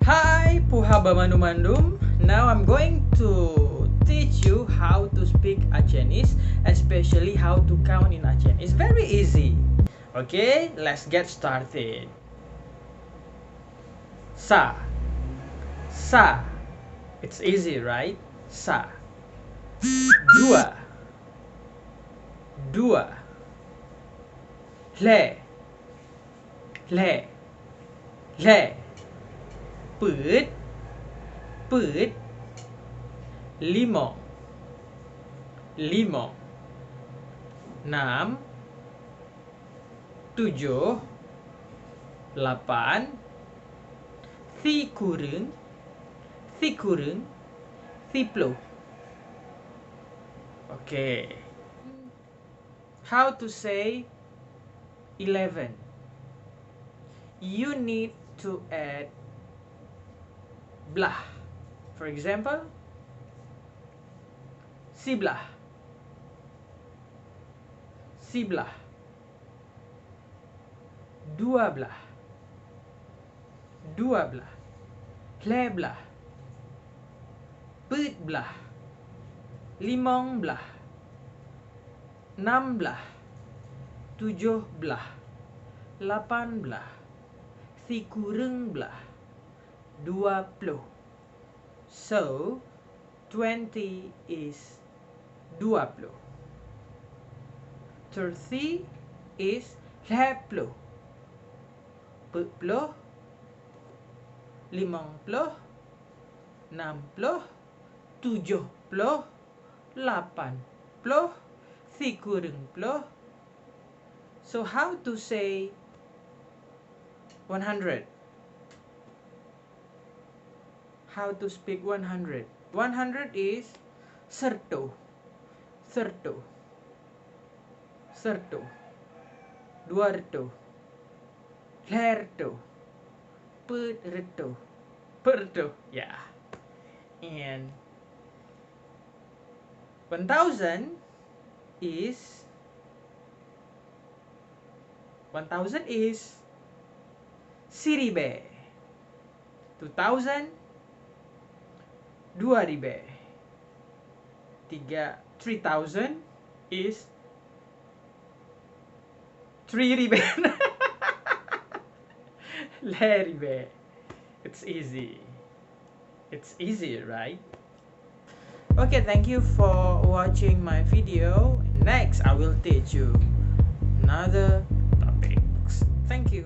Hai Puha Bandung. Now I'm going to teach you how to speak Acehnese, especially how to count in Acehnese. It's very easy. Okay, let's get started. Sa. Sa. It's easy, right? Sa. Dua. Dua. Le. Le. Le. Put. Put. Limau. Limau. Enam. Tujuh. Lapan. Tikurung. Tikurung. Tipuluh. Okay. How to say 11? You need to add blah. For example, siblah. Siblah. Dua belah. Dua belah. Leblah. Put belah. Limang belah. Enam belah. Tujuh belah. Lapan belah. Tikurung belah. 20. So 20 is 20. 30 is 10. 40, 50, 60, 70, 80, 30. So how to say 100? How to speak 100? 100 is serto. Serto. Serto. Duarto. Lerto. Perto. Perto. Yeah. And 1000 is 1000 is 2000 2000 3000 is 3000 Leribe. It's easy. It's easy, right? Okay, thank you for watching my video. Next, I will teach you another topics. Thank you.